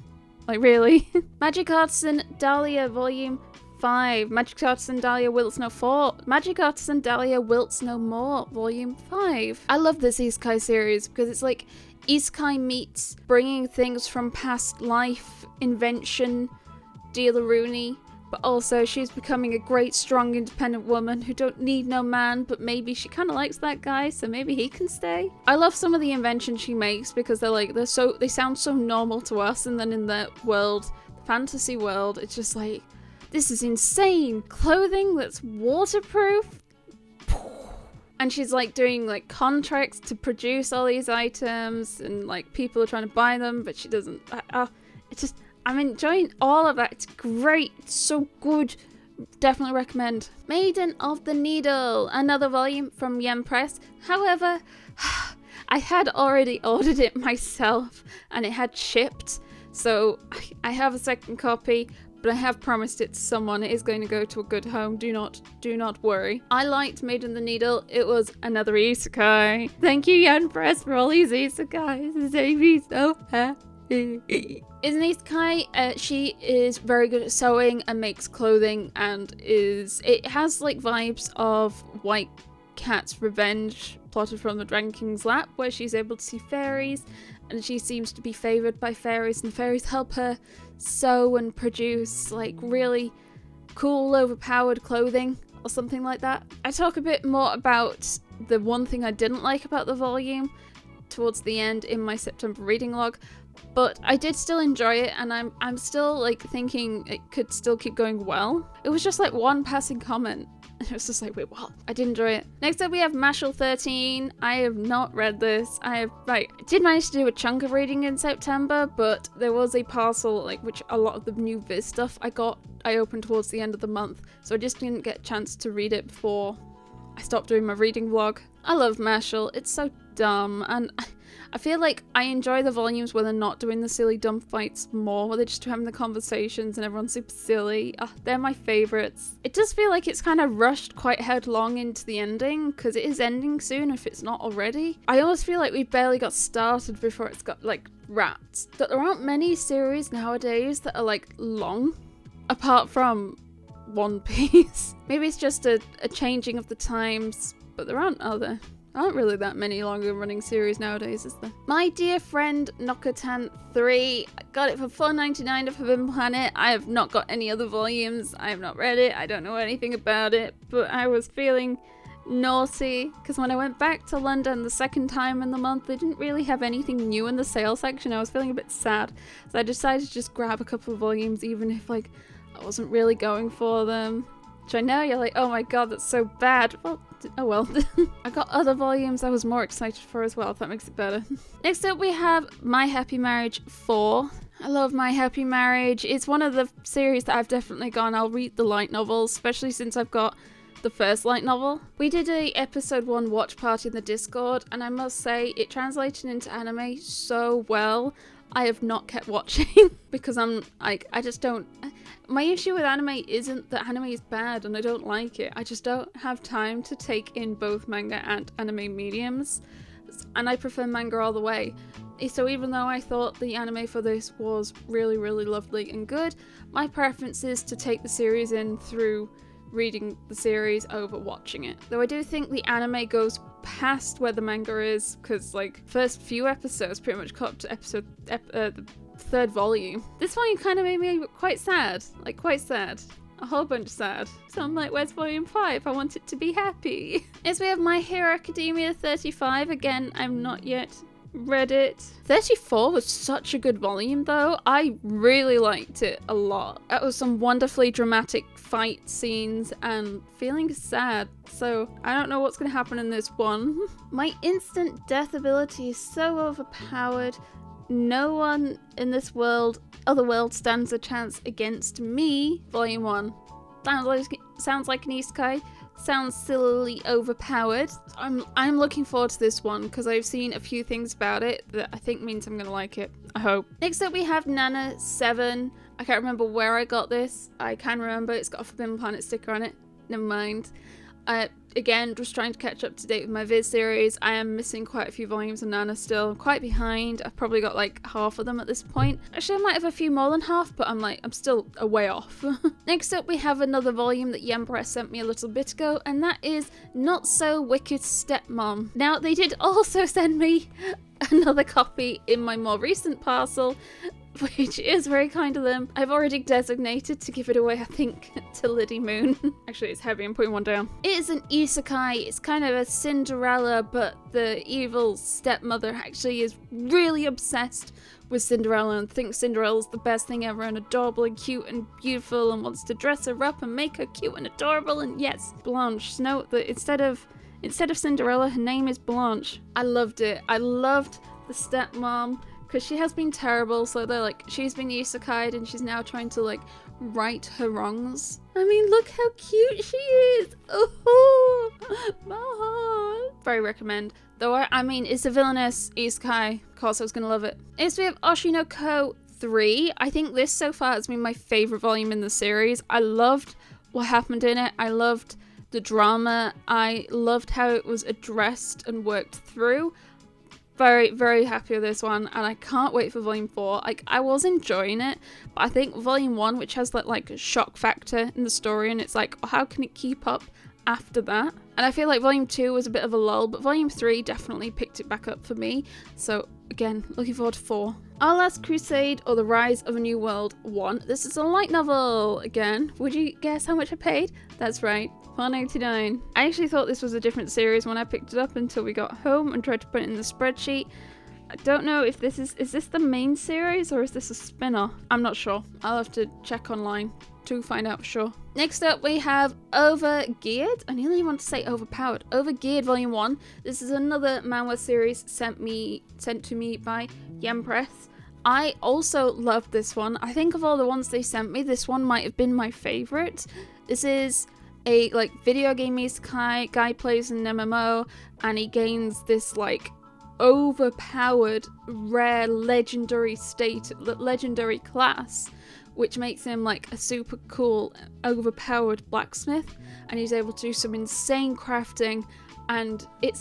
Like, really. Magic Artisan Dahlia Volume 5. Magic Artisan Dahlia Wilts No 4. Magic Artisan Dahlia Wilts No More Volume 5. I love this Isekai series because it's like Isekai meets bringing things from past life, invention, Dealeroonie, but also she's becoming a great, strong, independent woman who don't need no man, but maybe she kind of likes that guy, so maybe he can stay. I love some of the inventions she makes because they sound so normal to us, and then in that world, the fantasy world, it's just like, this is insane. Clothing that's waterproof. And she's like doing like contracts to produce all these items, and like people are trying to buy them, but she doesn't. I'm enjoying all of that. It's great. It's so good. Definitely recommend. Maiden of the Needle, another volume from Yen Press. However, I had already ordered it myself and it had shipped, so I have a second copy, but I have promised it to someone. It is going to go to a good home. Do not worry. I liked Maiden of the Needle. It was another isekai. Thank you, Yen Press, for all these isekais. This made me so happy. Is an isekai. She is very good at sewing and makes clothing, and it has like vibes of White Cat's Revenge, plotted from the Dragon King's lap, where she's able to see fairies, and she seems to be favored by fairies, and the fairies help her sew and produce like really cool, overpowered clothing or something like that. I talk a bit more about the one thing I didn't like about the volume towards the end in my September reading log, but I did still enjoy it, and I'm still like thinking it could still keep going well. It was just like one passing comment. It was just like, wait, what? I did enjoy it. Next up we have Mashal 13. I have not read this. I did manage to do a chunk of reading in September, but there was a parcel like which a lot of the new Viz stuff I opened towards the end of the month, so I just didn't get a chance to read it before I stopped doing my reading vlog. I love Mashal. It's so dumb, and I feel like I enjoy the volumes where they're not doing the silly dumb fights more, where they're just having the conversations and everyone's super silly. They're my favourites. It does feel like it's kind of rushed quite headlong into the ending, because it is ending soon if it's not already. I almost feel like we barely got started before it's got like wrapped. That there aren't many series nowadays that are like long, apart from One Piece. Maybe it's just a changing of the times, but there aren't really that many longer running series nowadays, is there? My Dear Friend Nokatan 3. I got it for $4.99 at Forbidden Planet. I have not got any other volumes. I have not read it. I don't know anything about it, but I was feeling naughty because when I went back to London the second time in the month, they didn't really have anything new in the sale section. I was feeling a bit sad, so I decided to just grab a couple of volumes, even if like I wasn't really going for them. Which I know you're like, oh my god, that's so bad. Well, oh well. I got other volumes I was more excited for as well, if that makes it better. Next up we have My Happy Marriage 4. I love My Happy Marriage. It's one of the series that I've definitely gone, I'll read the light novels, especially since I've got the first light novel. We did a episode 1 watch party in the Discord, and I must say it translated into anime so well. I have not kept watching because I'm like, I just don't. My issue with anime isn't that anime is bad and I don't like it. I just don't have time to take in both manga and anime mediums, and I prefer manga all the way. So even though I thought the anime for this was really, really lovely and good, my preference is to take the series in through reading the series over watching it. Though I do think the anime goes past where the manga is, because like first few episodes pretty much caught up to the third volume. This volume kind of made me quite sad, a whole bunch sad. So I'm like, where's volume 5? I want it to be happy. Next we have My Hero Academia 35. Again, I'm not yet read it. 34 was such a good volume though. I really liked it a lot. That was some wonderfully dramatic fight scenes and feeling sad. So I don't know what's going to happen in this one. My instant death ability is so overpowered. No one in this other world stands a chance against me. Volume 1. Sounds like an isekai. Sounds sillily overpowered. I'm looking forward to this one because I've seen a few things about it that I think means I'm gonna like it. I hope. Next up we have Nana 7. I can't remember where I got this. I can remember it's got a Forbidden Planet sticker on it. Never mind. again, just trying to catch up to date with my Viz series. I am missing quite a few volumes of Nana still. I'm quite behind. I've probably got like half of them at this point. Actually, I might have a few more than half, but I'm still a way off. Next up, we have another volume that MANWHA sent me a little bit ago, and that is Not So Wicked Stepmom. Now, they did also send me another copy in my more recent parcel, which is very kind of them. I've already designated to give it away, I think, to Liddy Moon. Actually, it's heavy. I'm putting one down. It is an isekai. It's kind of a Cinderella, but the evil stepmother actually is really obsessed with Cinderella and thinks Cinderella's the best thing ever and adorable and cute and beautiful and wants to dress her up and make her cute and adorable. And yes, Blanche. Note that instead of Cinderella, her name is Blanche. I loved it. I loved the stepmom, because she has been terrible, so they're like, she's been isekai'd and she's now trying to like right her wrongs. I mean, look how cute she is. Oh, my heart. Very recommend. Though I mean, it's a villainous isekai. Of course I was gonna love it. Next we have Oshinoko 3. I think this so far has been my favorite volume in the series. I loved what happened in it. I loved the drama. I loved how it was addressed and worked through. Very, very happy with this one, and I can't wait for volume 4. Like, I was enjoying it, but I think volume 1, which has that like shock factor in the story, and it's like, how can it keep up after that? And I feel like volume 2 was a bit of a lull, but volume 3 definitely picked it back up for me. So again, looking forward to 4. Our Last Crusade, or The Rise of a New World 1. This is a light novel again. Would you guess how much I paid? That's right, $4.99. I actually thought this was a different series when I picked it up until we got home and tried to put it in the spreadsheet. I don't know if this is this the main series or is this a spin-off? I'm not sure. I'll have to check online to find out for sure. Next up we have Overgeared. I nearly want to say Overpowered. Overgeared Volume 1. This is another MANWHA series sent to me by Press. I also loved this one. I think of all the ones they sent me, this one might have been my favorite. This is a like video game isekai. Guy plays an MMO and he gains this like overpowered rare legendary class, which makes him like a super cool overpowered blacksmith, and he's able to do some insane crafting, and it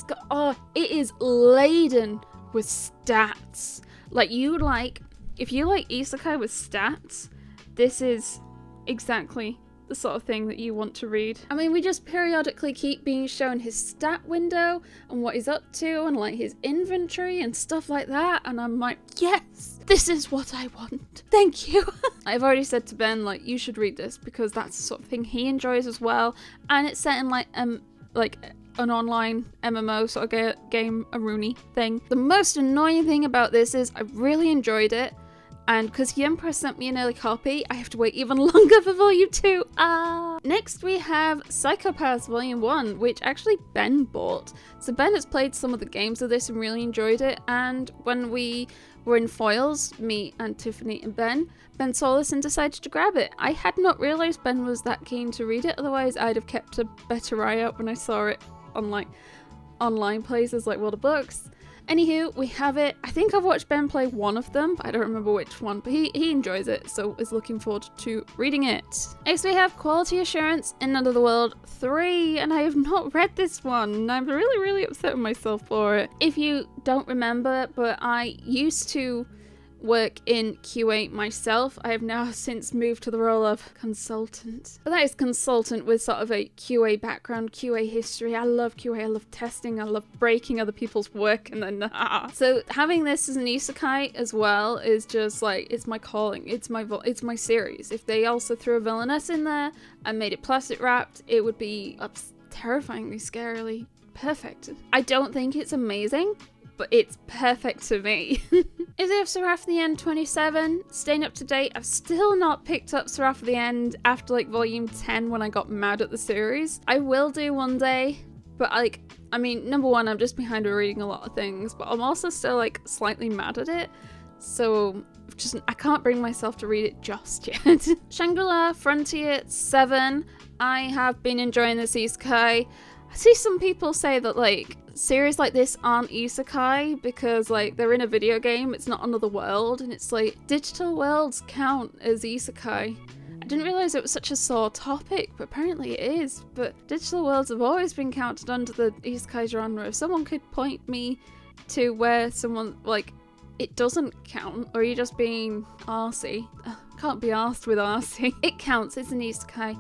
is laden with stats. Like, if you like isekai with stats, this is exactly the sort of thing that you want to read. I mean, we just periodically keep being shown his stat window and what he's up to and like his inventory and stuff like that, and I'm like, yes, this is what I want. Thank you. I've already said to Ben, like, you should read this because that's the sort of thing he enjoys as well, and it's set in like an online MMO sort of game, a Rooney thing. The most annoying thing about this is I really enjoyed it, and because Press sent me an early copy, I have to wait even longer for Volume 2. Next we have Psychopaths Volume 1, which actually Ben bought. So Ben has played some of the games of this and really enjoyed it, and when we were in Foils, me and Tiffany and Ben saw this and decided to grab it. I had not realised Ben was that keen to read it, otherwise I'd have kept a better eye out when I saw it on like online places like World of Books. Anywho, we have it. I think I've watched Ben play one of them, but I don't remember which one, but he enjoys it, so is looking forward to reading it. Next we have Quality Assurance in Another World 3, and I have not read this one, and I'm really, really upset with myself for it. If you don't remember, but I used to work in QA myself. I have now since moved to the role of consultant. But that is consultant with sort of a QA background, QA history. I love QA, I love testing, I love breaking other people's work, and then So having this as an isekai as well is just like, it's my calling, it's my series. If they also threw a villainess in there and made it plastic wrapped, it would be terrifyingly, scarily perfect. I don't think it's amazing, but it's perfect to me. Is it Seraph the End 27? Staying up to date. I've still not picked up Seraph the End after like volume 10 when I got mad at the series. I will do one day, but like, I mean, number one, I'm just behind with reading a lot of things, but I'm also still like slightly mad at it. So I can't bring myself to read it just yet. Shangri-La Frontier 7. I have been enjoying this isekai. I see some people say that like series like this aren't isekai because like they're in a video game, it's not another world, and it's like digital worlds count as isekai. I didn't realize it was such a sore topic, but apparently it is. But digital worlds have always been counted under the isekai genre. If someone could point me to where someone, like, it doesn't count, or you're just being arsey. Can't be arsed with arsey. It counts, it's an isekai.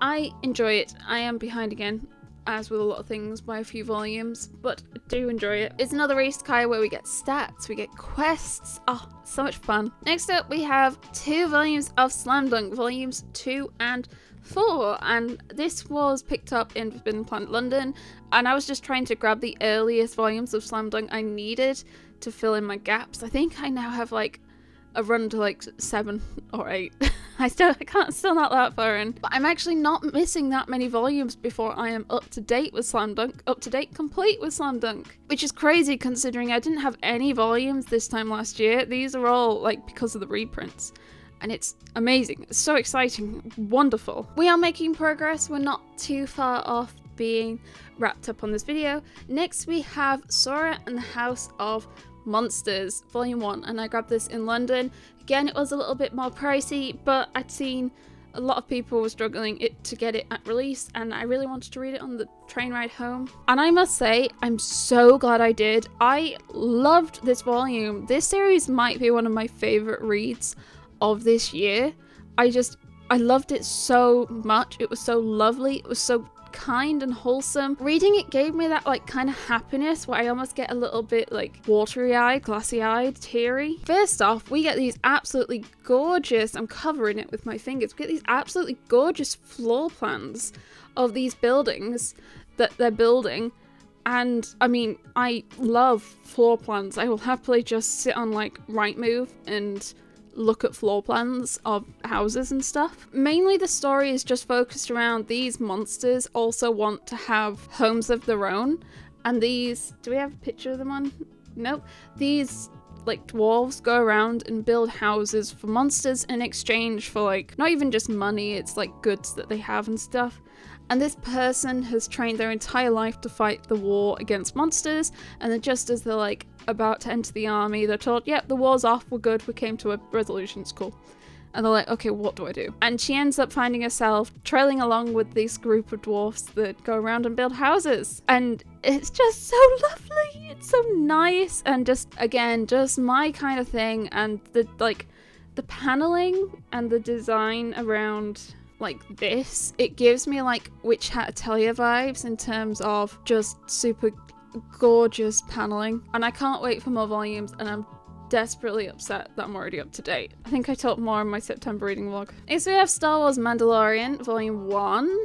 I enjoy it. I am behind again, as with a lot of things, by a few volumes, but I do enjoy it. It's another isekai where we get stats, we get quests. Oh, so much fun. Next up, we have 2 volumes of Slam Dunk, volumes 2 and 4, and this was picked up in Forbidden Planet London, and I was just trying to grab the earliest volumes of Slam Dunk I needed to fill in my gaps. I think I now have like a run to like 7 or 8. Still not that far in, but I'm actually not missing that many volumes before I am up to date with Slam Dunk, complete with Slam Dunk, which is crazy considering I didn't have any volumes this time last year. These are all like because of the reprints, and it's amazing. It's so exciting, wonderful. We are making progress. We're not too far off being wrapped up on this video. Next we have Sora and the House of Monsters volume 1, and I grabbed this in London. Again, it was a little bit more pricey, but I'd seen a lot of people were struggling to get it at release, and I really wanted to read it on the train ride home. And I must say, I'm so glad I did. I loved this volume. This series might be one of my favorite reads of this year. I loved it so much. It was so lovely. It was so kind and wholesome. Reading it gave me that like kind of happiness where I almost get a little bit like watery-eyed, glassy-eyed, teary. First off, we get these absolutely gorgeous, I'm covering it with my fingers, we get these absolutely gorgeous floor plans of these buildings that they're building. And I mean, I love floor plans. I will happily just sit on like Rightmove and look at floor plans of houses and stuff. Mainly the story is just focused around these monsters also want to have homes of their own, and these, do we have a picture of them on? Nope. These like dwarves go around and build houses for monsters in exchange for like not even just money, it's like goods that they have and stuff. And this person has trained their entire life to fight the war against monsters, and then just as they're like about to enter the army, they're told, yep, the war's off, we're good, we came to a resolution, it's cool. And they're like, okay, what do I do? And she ends up finding herself trailing along with this group of dwarfs that go around and build houses. And it's just so lovely, it's so nice, and just, again, just my kind of thing. And the paneling and the design around like this, it gives me like Witch Hat Atelier vibes in terms of just super gorgeous paneling. And I can't wait for more volumes, and I'm desperately upset that I'm already up to date. I think I talked more in my September reading vlog. Okay, so we have Star Wars Mandalorian volume 1.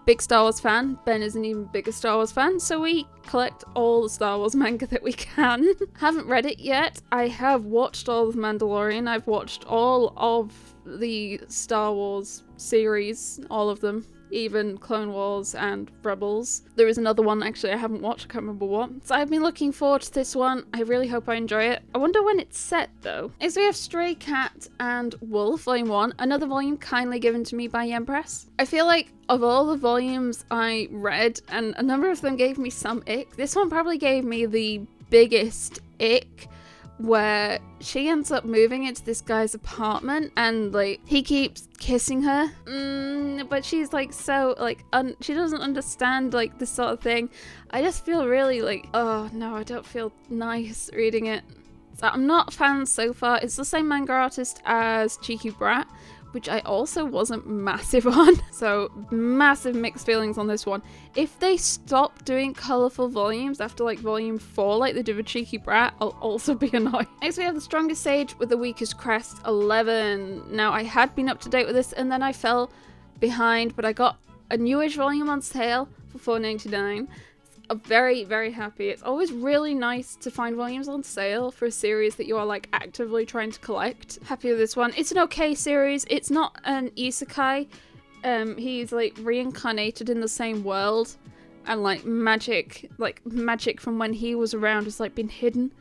Big Star Wars fan. Ben is an even bigger Star Wars fan, so we collect all the Star Wars manga that we can. Haven't read it yet. I have watched all of Mandalorian. I've watched all of the Star Wars series, all of them, even Clone Wars and Rebels. There is another one actually I haven't watched, I can't remember what. So I've been looking forward to this one. I really hope I enjoy it. I wonder when it's set though. So we have Stray Cat and Wolf volume 1, another volume kindly given to me by Yen Press. I feel like of all the volumes I read, and a number of them gave me some ick, this one probably gave me the biggest ick, where she ends up moving into this guy's apartment and like he keeps kissing her, but she's like so like she doesn't understand like this sort of thing. I just feel really like, oh no, I don't feel nice reading it. So I'm not a fan so far. It's the same manga artist as Cheeky Brat, which I also wasn't massive on. So massive mixed feelings on this one. If they stop doing colourful volumes after like volume 4 like they did with Cheeky Brat, I'll also be annoyed. Next we have The Strongest Sage with the Weakest Crest 11. Now I had been up to date with this and then I fell behind, but I got a newish volume on sale for $4.99. I'm very, very happy. It's always really nice to find volumes on sale for a series that you are like actively trying to collect. Happy with this one. It's an okay series. It's not an isekai. He's like reincarnated in the same world, and like magic from when he was around has like been hidden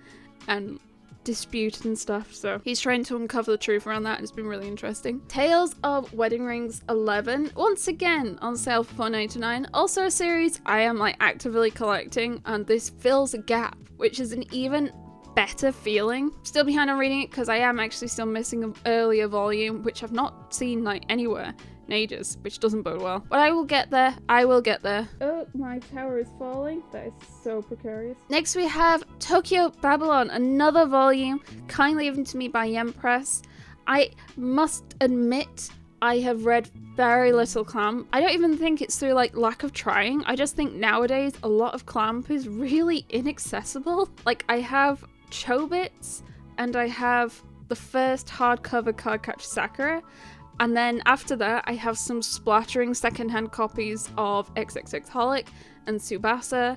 and disputed and stuff, so he's trying to uncover the truth around that, and it's been really interesting. Tales of Wedding Rings 11, once again on sale for $4.99. Also a series I am like actively collecting, and this fills a gap, which is an even better feeling. Still behind on reading it because I am actually still missing an earlier volume, which I've not seen like anywhere in ages, which doesn't bode well. But I will get there. I will get there. Oh, my tower is falling. That is so precarious. Next we have Tokyo Babylon, another volume kindly given to me by Yen Press. I must admit I have read very little Clamp. I don't even think it's through like lack of trying. I just think nowadays a lot of Clamp is really inaccessible. Like I have Chobits and I have the first hardcover Cardcaptor Sakura, and then after that I have some splattering secondhand copies of XXX Holic and Tsubasa,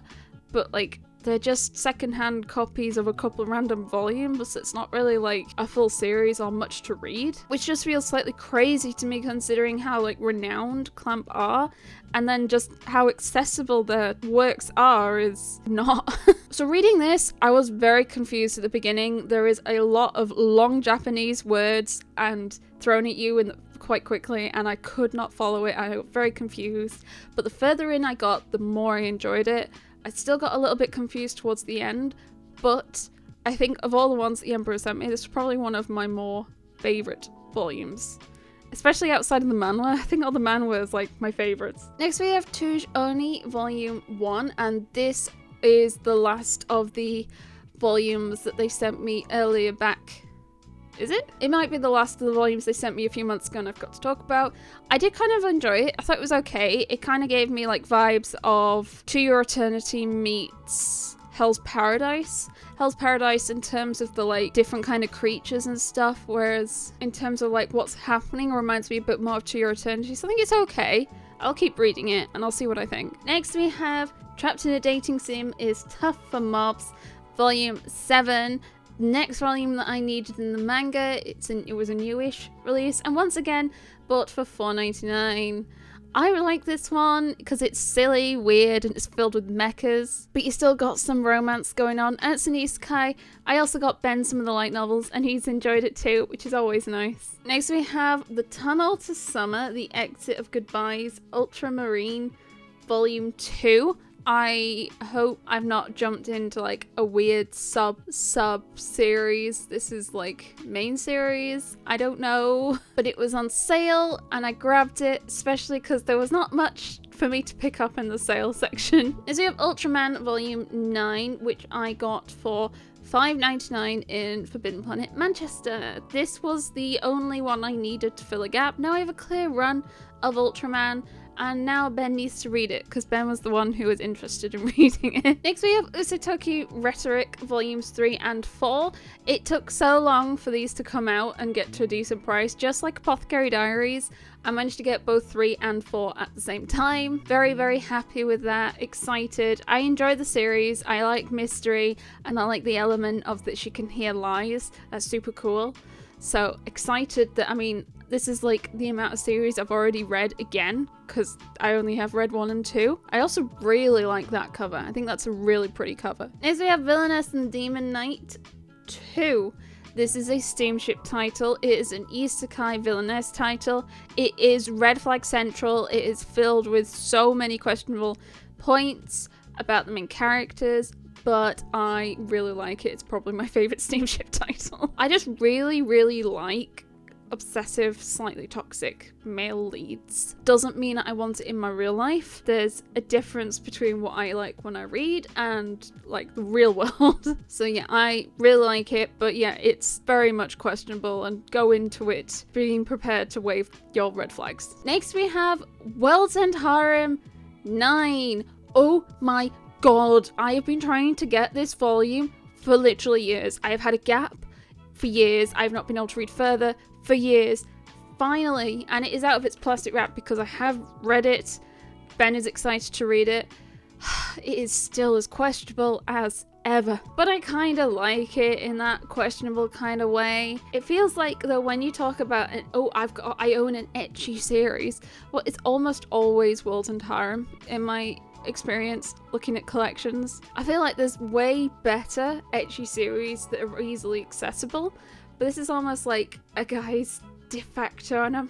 but like they're just secondhand copies of a couple of random volumes, so it's not really like a full series or much to read, which just feels slightly crazy to me considering how like renowned Clamp are, and then just how accessible their works are is not. So reading this, I was very confused at the beginning. There is a lot of long Japanese words and thrown at you quite quickly, and I could not follow it. I got very confused, but the further in I got, the more I enjoyed it. I still got a little bit confused towards the end, but I think of all the ones that the Emperor sent me, this is probably one of my more favourite volumes. Especially outside of the manhwa. I think all the manhwa is like my favourites. Next we have Touge Oni Volume 1, and this is the last of the volumes that they sent me earlier back. Is it? It might be the last of the volumes they sent me a few months ago and I've got to talk about. I did kind of enjoy it. I thought it was okay. It kind of gave me like vibes of To Your Eternity meets Hell's Paradise. Hell's Paradise in terms of the like different kind of creatures and stuff, whereas in terms of like what's happening reminds me a bit more of To Your Eternity. So I think it's okay. I'll keep reading it and I'll see what I think. Next we have Trapped in a Dating Sim is Tough for Mobs, Volume 7. Next volume that I needed in the manga, it was a newish release, and once again bought for $4.99. I like this one because it's silly, weird, and it's filled with mechas, but you still got some romance going on, and it's an isekai. I also got Ben some of the light novels, and he's enjoyed it too, which is always nice. Next we have The Tunnel to Summer, The Exit of Goodbyes, Ultramarine, Volume 2. I hope I've not jumped into like a weird sub series. This is like main series. I don't know. But it was on sale and I grabbed it, especially because there was not much for me to pick up in the sale section. As we have Ultraman Volume 9, which I got for $5.99 in Forbidden Planet Manchester. This was the only one I needed to fill a gap. Now I have a clear run of Ultraman, and now Ben needs to read it because Ben was the one who was interested in reading it. Next we have Usatoki Rhetoric Volumes 3 and 4. It took so long for these to come out and get to a decent price, just like Apothecary Diaries. I managed to get both 3 and 4 at the same time. Very, very happy with that. Excited. I enjoy the series. I like mystery, and I like the element of that she can hear lies. That's super cool. So excited that, I mean, this is like the amount of series I've already read again, because I only have read 1 and 2. I also really like that cover. I think that's a really pretty cover. Next we have Villainess and Demon Knight 2. This is a steamship title. It is an isekai villainess title. It is red flag central. It is filled with so many questionable points about the main characters, but I really like it. It's probably my favorite steamship title. I just really, really like obsessive, slightly toxic male leads. Doesn't mean I want it in my real life. There's a difference between what I like when I read and like the real world. So yeah, I really like it, but yeah, it's very much questionable, and go into it being prepared to wave your red flags. Next we have World's End Harem 9. Oh my god, I have been trying to get this volume for literally years. I have had a gap for years. I've not been able to read further for years. Finally, and it is out of its plastic wrap because I have read it. Ben is excited to read it. It is still as questionable as ever, but I kind of like it in that questionable kind of way. It feels like though when you talk about it, I own an ecchi series, well, it's almost always World and Harem in my experience looking at collections. I feel like there's way better ecchi series that are easily accessible, but this is almost like a guy's de facto, and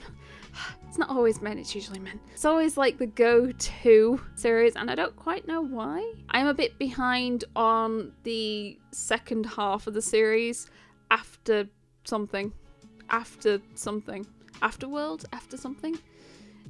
It's not always men, it's usually men. It's always like the go-to series, and I don't quite know why. I'm a bit behind on the second half of the series after something. Afterworld? After something?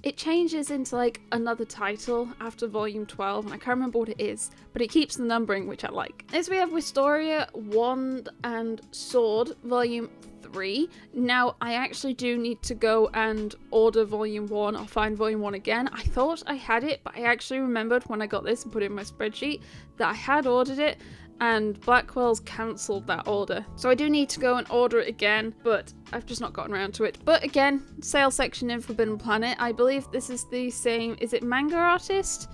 It changes into like another title after volume 12, and I can't remember what it is, but it keeps the numbering, which I like. Next we have Wistoria Wand and Sword volume 3. Now I actually do need to go and order volume 1 or find volume 1 again. I thought I had it, but I actually remembered when I got this and put it in my spreadsheet that I had ordered it, and Blackwell's cancelled that order. So I do need to go and order it again, but I've just not gotten around to it. But again, sale section in Forbidden Planet. I believe this is the same, is it manga artist?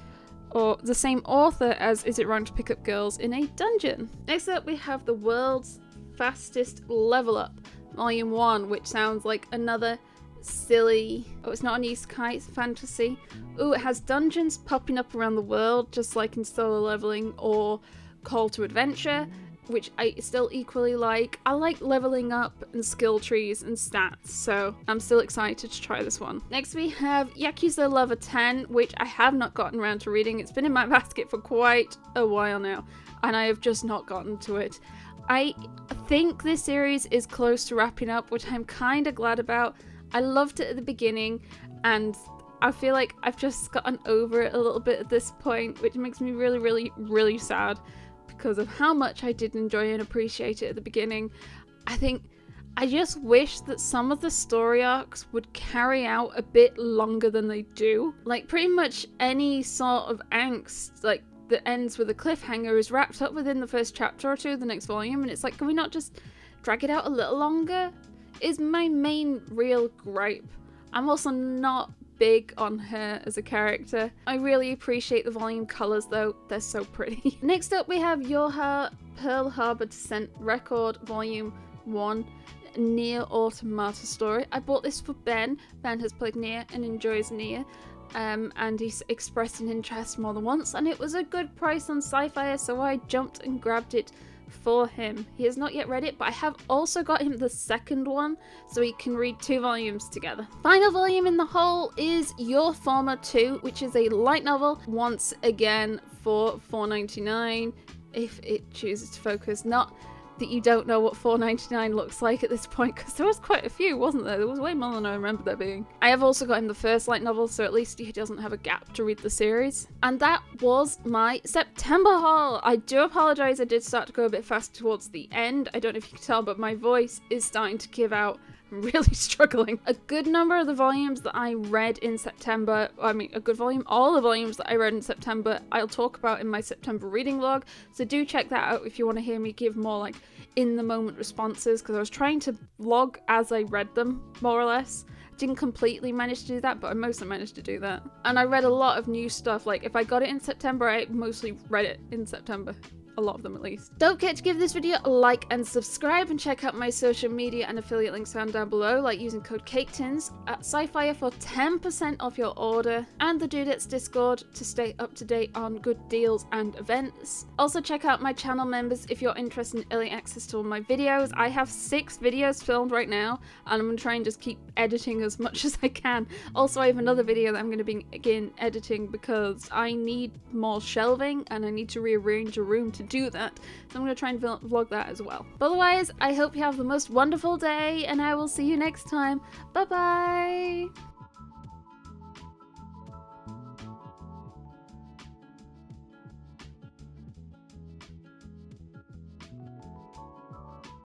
Or the same author as Is It Wrong to Pick Up Girls in a Dungeon? Next up we have The World's Fastest Level Up, Volume 1, which sounds like another silly... Oh, it's not an isekai, it's fantasy. Ooh, it has dungeons popping up around the world, just like in Solo Leveling or Call to Adventure, which I still equally like. I like leveling up and skill trees and stats, so I'm still excited to try this one. Next we have Yakuza Lover 10, which I have not gotten around to reading. It's been in my basket for quite a while now, and I have just not gotten to it. I think this series is close to wrapping up, which I'm kind of glad about. I loved it at the beginning, and I feel like I've just gotten over it a little bit at this point, which makes me really, really, really sad because of how much I did enjoy and appreciate it at the beginning. I just wish that some of the story arcs would carry out a bit longer than they do. Like, pretty much any sort of angst, like, that ends with a cliffhanger is wrapped up within the first chapter or two of the next volume, and it's like, can we not just drag it out a little longer? Is my main real gripe. I'm also not big on her as a character. I really appreciate the volume colours though, they're so pretty. Next up we have Yoha Pearl Harbor Descent Record Volume 1, Nier Automata story. I bought this for Ben. Ben has played Nier and enjoys Nier. And he's expressed an interest more than once, and it was a good price on Sci-Fi, so I jumped and grabbed it for him. He has not yet read it, but I have also got him the second one, so he can read 2 volumes together. Final volume in the haul is Your Former 2, which is a light novel, once again for $4.99, if it chooses to focus. Not that you don't know what $4.99 looks like at this point, because there was quite a few, wasn't there? There was way more than I remember there being. I have also got him the first light novel, so at least he doesn't have a gap to read the series. And that was my September haul. I do apologise, I did start to go a bit fast towards the end. I don't know if you can tell, but my voice is starting to give out. I'm really struggling. A good number of the volumes that I read in September, all the volumes that I read in September, I'll talk about in my September reading log, so do check that out if you want to hear me give more like in the moment responses, because I was trying to vlog as I read them, more or less. Didn't completely manage to do that, but I mostly managed to do that. And I read a lot of new stuff. Like, if I got it in September, I mostly read it in September. A lot of them at least. Don't forget to give this video a like and subscribe, and check out my social media and affiliate links down below, like using code Caketinz at Sci-Fi for 10% off your order, and the Dudettes Discord to stay up to date on good deals and events. Also check out my channel members if you're interested in early access to all my videos. I have 6 videos filmed right now, and I'm going to try and just keep editing as much as I can. Also, I have another video that I'm going to begin editing because I need more shelving and I need to rearrange a room to do that, so I'm going to try and vlog that as well. But otherwise, I hope you have the most wonderful day, and I will see you next time. Bye bye!